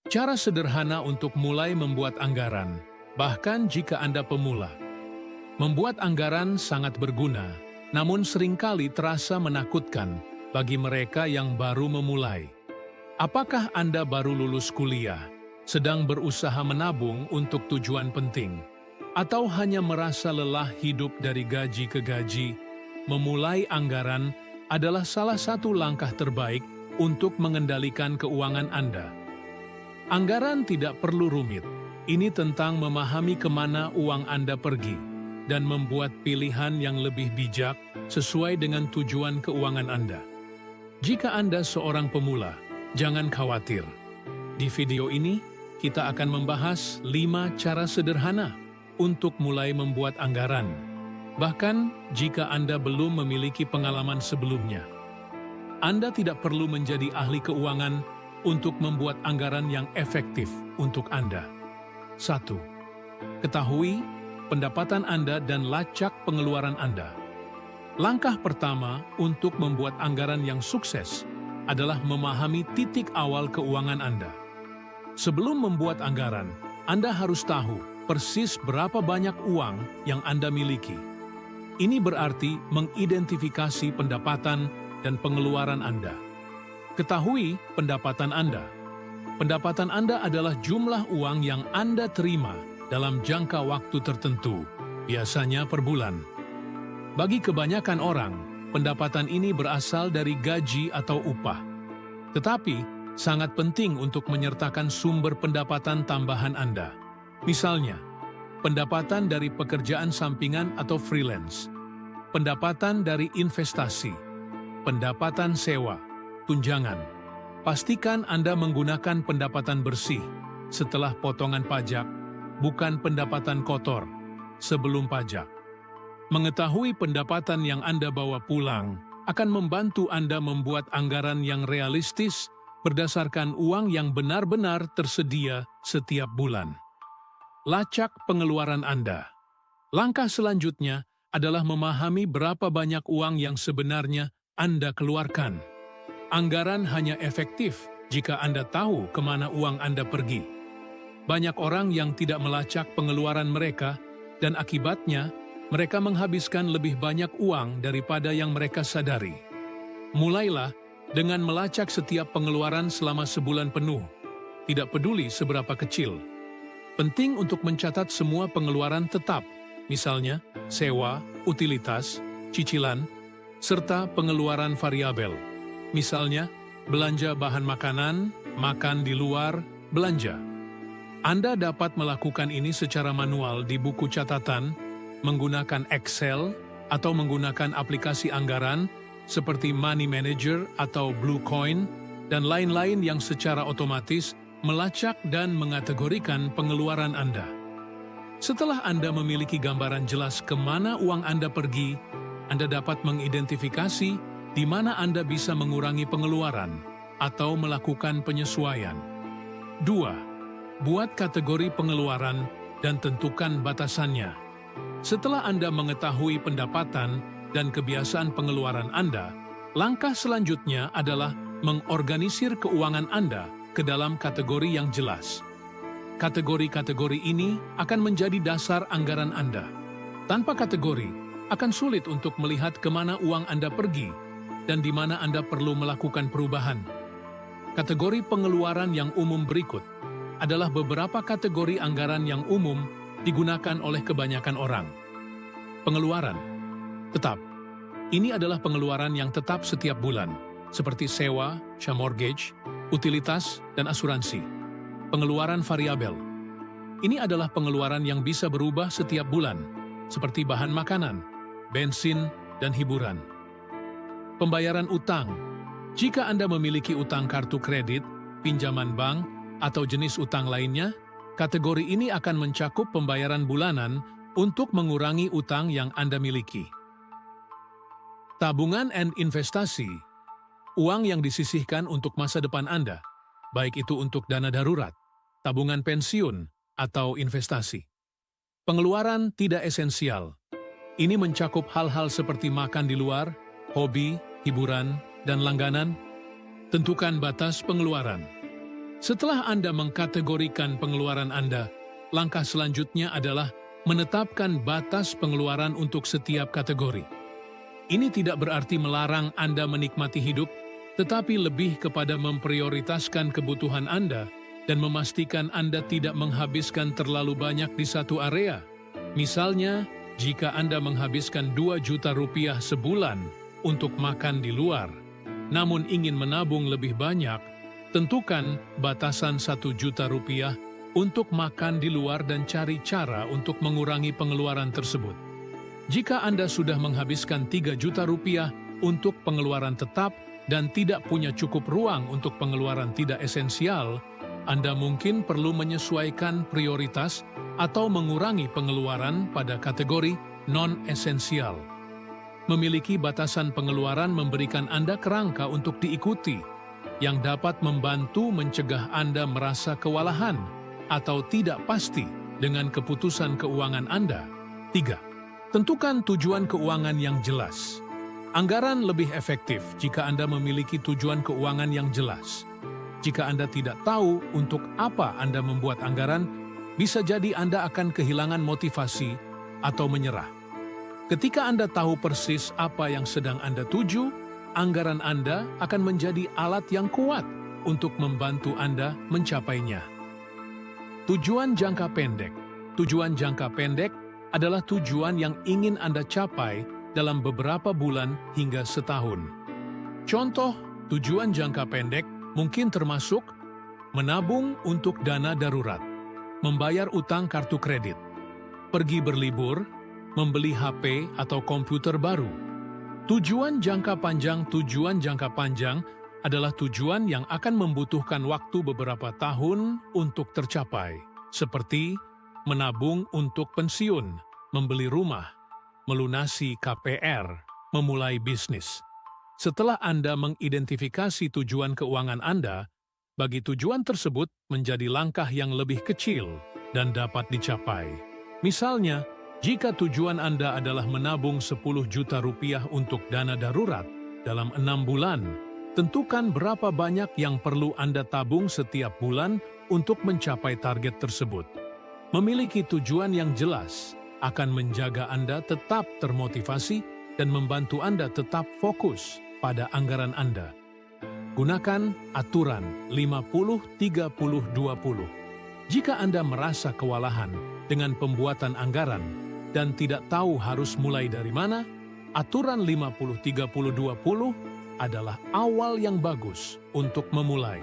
Cara sederhana untuk mulai membuat anggaran, bahkan jika Anda pemula. Membuat anggaran sangat berguna, namun seringkali terasa menakutkan bagi mereka yang baru memulai. Apakah Anda baru lulus kuliah, sedang berusaha menabung untuk tujuan penting, atau hanya merasa lelah hidup dari gaji ke gaji? Memulai anggaran adalah salah satu langkah terbaik untuk mengendalikan keuangan Anda. Anggaran tidak perlu rumit. Ini tentang memahami kemana uang Anda pergi dan membuat pilihan yang lebih bijak sesuai dengan tujuan keuangan Anda. Jika Anda seorang pemula, jangan khawatir. Di video ini, kita akan membahas 5 cara sederhana untuk mulai membuat anggaran. Bahkan jika Anda belum memiliki pengalaman sebelumnya. Anda tidak perlu menjadi ahli keuangan untuk membuat anggaran yang efektif untuk Anda. 1. Ketahui pendapatan Anda dan lacak pengeluaran Anda. Langkah pertama untuk membuat anggaran yang sukses adalah memahami titik awal keuangan Anda. Sebelum membuat anggaran, Anda harus tahu persis berapa banyak uang yang Anda miliki. Ini berarti mengidentifikasi pendapatan dan pengeluaran Anda. Ketahui pendapatan Anda. Pendapatan Anda adalah jumlah uang yang Anda terima dalam jangka waktu tertentu, biasanya per bulan. Bagi kebanyakan orang, pendapatan ini berasal dari gaji atau upah. Tetapi, sangat penting untuk menyertakan sumber pendapatan tambahan Anda. Misalnya, pendapatan dari pekerjaan sampingan atau freelance, pendapatan dari investasi, pendapatan sewa, tunjangan. Pastikan Anda menggunakan pendapatan bersih setelah potongan pajak, bukan pendapatan kotor sebelum pajak. Mengetahui pendapatan yang Anda bawa pulang akan membantu Anda membuat anggaran yang realistis berdasarkan uang yang benar-benar tersedia setiap bulan. Lacak pengeluaran Anda. Langkah selanjutnya adalah memahami berapa banyak uang yang sebenarnya Anda keluarkan. Anggaran hanya efektif jika Anda tahu kemana uang Anda pergi. Banyak orang yang tidak melacak pengeluaran mereka, dan akibatnya mereka menghabiskan lebih banyak uang daripada yang mereka sadari. Mulailah dengan melacak setiap pengeluaran selama sebulan penuh, tidak peduli seberapa kecil. Penting untuk mencatat semua pengeluaran tetap, misalnya sewa, utilitas, cicilan, serta pengeluaran variabel. Misalnya, belanja bahan makanan, makan di luar, belanja. Anda dapat melakukan ini secara manual di buku catatan, menggunakan Excel, atau menggunakan aplikasi anggaran seperti Money Manager atau Bluecoin, dan lain-lain yang secara otomatis melacak dan mengategorikan pengeluaran Anda. Setelah Anda memiliki gambaran jelas kemana uang Anda pergi, Anda dapat mengidentifikasi di mana Anda bisa mengurangi pengeluaran atau melakukan penyesuaian. 2. Buat kategori pengeluaran dan tentukan batasannya. Setelah Anda mengetahui pendapatan dan kebiasaan pengeluaran Anda, langkah selanjutnya adalah mengorganisir keuangan Anda ke dalam kategori yang jelas. Kategori-kategori ini akan menjadi dasar anggaran Anda. Tanpa kategori, akan sulit untuk melihat kemana uang Anda pergi dan di mana Anda perlu melakukan perubahan. Kategori pengeluaran yang umum berikut adalah beberapa kategori anggaran yang umum digunakan oleh kebanyakan orang. Pengeluaran tetap. Ini adalah pengeluaran yang tetap setiap bulan, seperti sewa, mortgage, utilitas, dan asuransi. Pengeluaran variabel. Ini adalah pengeluaran yang bisa berubah setiap bulan, seperti bahan makanan, bensin, dan hiburan. Pembayaran utang. Jika Anda memiliki utang kartu kredit, pinjaman bank, atau jenis utang lainnya, kategori ini akan mencakup pembayaran bulanan untuk mengurangi utang yang Anda miliki. Tabungan dan investasi. Uang yang disisihkan untuk masa depan Anda, baik itu untuk dana darurat, tabungan pensiun, atau investasi. Pengeluaran tidak esensial. Ini mencakup hal-hal seperti makan di luar, hobi, hiburan, dan langganan. Tentukan batas pengeluaran. Setelah Anda mengkategorikan pengeluaran Anda, langkah selanjutnya adalah menetapkan batas pengeluaran untuk setiap kategori. Ini tidak berarti melarang Anda menikmati hidup, tetapi lebih kepada memprioritaskan kebutuhan Anda dan memastikan Anda tidak menghabiskan terlalu banyak di satu area. Misalnya, jika Anda menghabiskan 2 juta rupiah sebulan untuk makan di luar, namun ingin menabung lebih banyak, tentukan batasan 1 juta rupiah untuk makan di luar dan cari cara untuk mengurangi pengeluaran tersebut. Jika Anda sudah menghabiskan 3 juta rupiah untuk pengeluaran tetap dan tidak punya cukup ruang untuk pengeluaran tidak esensial, Anda mungkin perlu menyesuaikan prioritas atau mengurangi pengeluaran pada kategori non-esensial. Memiliki batasan pengeluaran memberikan Anda kerangka untuk diikuti, yang dapat membantu mencegah Anda merasa kewalahan atau tidak pasti dengan keputusan keuangan Anda. 3. Tentukan tujuan keuangan yang jelas. Anggaran lebih efektif jika Anda memiliki tujuan keuangan yang jelas. Jika Anda tidak tahu untuk apa Anda membuat anggaran, bisa jadi Anda akan kehilangan motivasi atau menyerah. Ketika Anda tahu persis apa yang sedang Anda tuju, anggaran Anda akan menjadi alat yang kuat untuk membantu Anda mencapainya. Tujuan jangka pendek. Tujuan jangka pendek adalah tujuan yang ingin Anda capai dalam beberapa bulan hingga setahun. Contoh, tujuan jangka pendek mungkin termasuk menabung untuk dana darurat, membayar utang kartu kredit, pergi berlibur, membeli HP atau komputer baru. Tujuan jangka panjang adalah tujuan yang akan membutuhkan waktu beberapa tahun untuk tercapai, seperti menabung untuk pensiun, membeli rumah, melunasi KPR, memulai bisnis. Setelah Anda mengidentifikasi tujuan keuangan Anda, bagi tujuan tersebut menjadi langkah yang lebih kecil dan dapat dicapai. Misalnya, jika tujuan Anda adalah menabung 10 juta rupiah untuk dana darurat dalam 6 bulan, tentukan berapa banyak yang perlu Anda tabung setiap bulan untuk mencapai target tersebut. Memiliki tujuan yang jelas akan menjaga Anda tetap termotivasi dan membantu Anda tetap fokus pada anggaran Anda. Gunakan aturan 50-30-20. Jika Anda merasa kewalahan dengan pembuatan anggaran dan tidak tahu harus mulai dari mana, aturan 50-30-20 adalah awal yang bagus untuk memulai.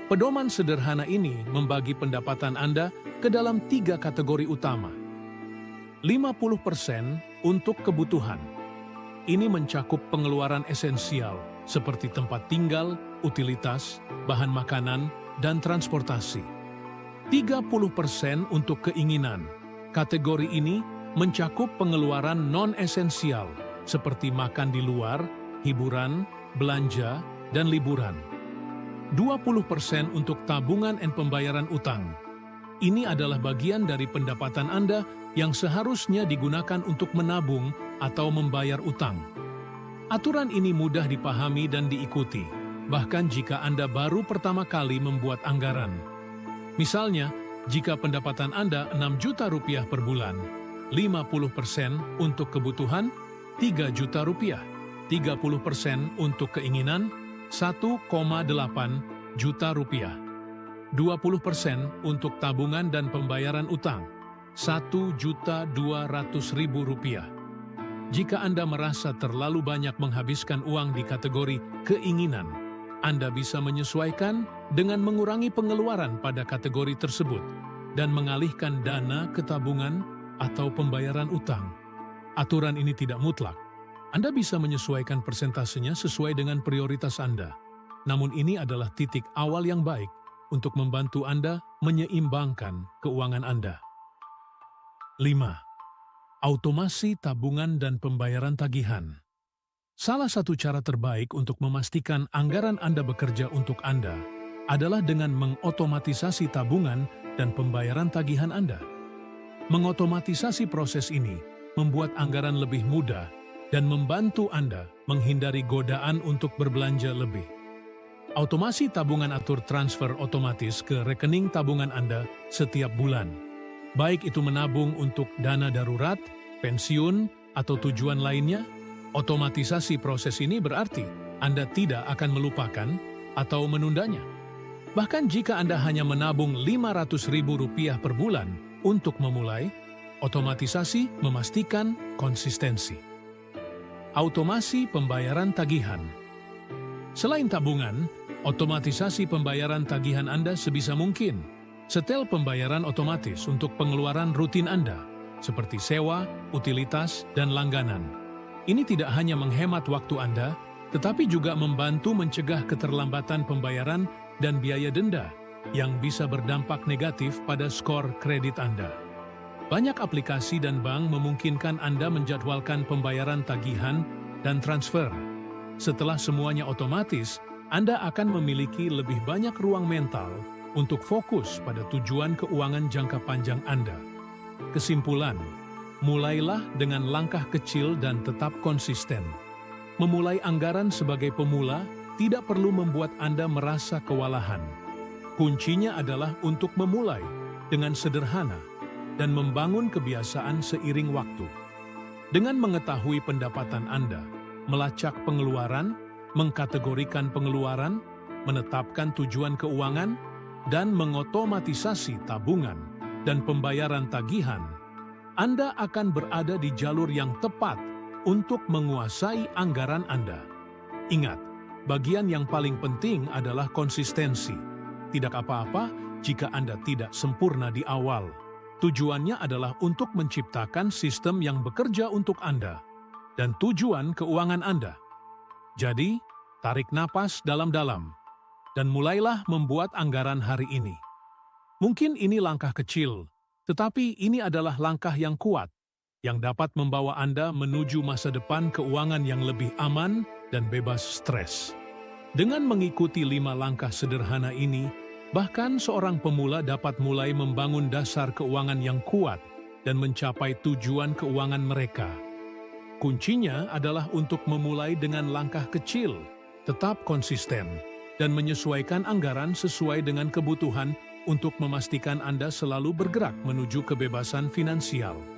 Pedoman sederhana ini membagi pendapatan Anda ke dalam 3 kategori utama. 50% untuk kebutuhan. Ini mencakup pengeluaran esensial seperti tempat tinggal, utilitas, bahan makanan, dan transportasi. 30% untuk keinginan. Kategori ini mencakup pengeluaran non-esensial seperti makan di luar, hiburan, belanja, dan liburan. 20% untuk tabungan dan pembayaran utang. Ini adalah bagian dari pendapatan Anda yang seharusnya digunakan untuk menabung atau membayar utang. Aturan ini mudah dipahami dan diikuti, bahkan jika Anda baru pertama kali membuat anggaran. Misalnya, jika pendapatan Anda 6 juta rupiah per bulan, 50% untuk kebutuhan 3 juta rupiah. 30% untuk keinginan 1,8 juta rupiah. 20% untuk tabungan dan pembayaran utang 1.200.000 rupiah. Jika Anda merasa terlalu banyak menghabiskan uang di kategori keinginan, Anda bisa menyesuaikan dengan mengurangi pengeluaran pada kategori tersebut dan mengalihkan dana ke tabungan atau pembayaran utang. Aturan ini tidak mutlak. Anda bisa menyesuaikan persentasenya sesuai dengan prioritas Anda. Namun ini adalah titik awal yang baik untuk membantu Anda menyeimbangkan keuangan Anda. 5. Automasi tabungan dan pembayaran tagihan. Salah satu cara terbaik untuk memastikan anggaran Anda bekerja untuk Anda adalah dengan mengotomatisasi tabungan dan pembayaran tagihan Anda. Mengotomatisasi proses ini membuat anggaran lebih mudah dan membantu Anda menghindari godaan untuk berbelanja lebih. Automasi tabungan atur transfer otomatis ke rekening tabungan Anda setiap bulan. Baik itu menabung untuk dana darurat, pensiun, atau tujuan lainnya, otomatisasi proses ini berarti Anda tidak akan melupakan atau menundanya. Bahkan jika Anda hanya menabung Rp500.000 per bulan untuk memulai, otomatisasi memastikan konsistensi. Automasi pembayaran tagihan. Selain tabungan, otomatisasi pembayaran tagihan Anda sebisa mungkin. Setel pembayaran otomatis untuk pengeluaran rutin Anda, seperti sewa, utilitas, dan langganan. Ini tidak hanya menghemat waktu Anda, tetapi juga membantu mencegah keterlambatan pembayaran dan biaya denda yang bisa berdampak negatif pada skor kredit Anda. Banyak aplikasi dan bank memungkinkan Anda menjadwalkan pembayaran tagihan dan transfer. Setelah semuanya otomatis, Anda akan memiliki lebih banyak ruang mental untuk fokus pada tujuan keuangan jangka panjang Anda. Kesimpulan, mulailah dengan langkah kecil dan tetap konsisten. Memulai anggaran sebagai pemula tidak perlu membuat Anda merasa kewalahan. Kuncinya adalah untuk memulai dengan sederhana dan membangun kebiasaan seiring waktu. Dengan mengetahui pendapatan Anda, melacak pengeluaran, mengkategorikan pengeluaran, menetapkan tujuan keuangan, dan mengotomatisasi tabungan dan pembayaran tagihan, Anda akan berada di jalur yang tepat untuk menguasai anggaran Anda. Ingat, bagian yang paling penting adalah konsistensi. Tidak apa-apa jika Anda tidak sempurna di awal. Tujuannya adalah untuk menciptakan sistem yang bekerja untuk Anda dan tujuan keuangan Anda. Jadi, tarik napas dalam-dalam dan mulailah membuat anggaran hari ini. Mungkin ini langkah kecil, tetapi ini adalah langkah yang kuat yang dapat membawa Anda menuju masa depan keuangan yang lebih aman dan bebas stres. Dengan mengikuti 5 langkah sederhana ini, bahkan seorang pemula dapat mulai membangun dasar keuangan yang kuat dan mencapai tujuan keuangan mereka. Kuncinya adalah untuk memulai dengan langkah kecil, tetap konsisten, dan menyesuaikan anggaran sesuai dengan kebutuhan untuk memastikan Anda selalu bergerak menuju kebebasan finansial.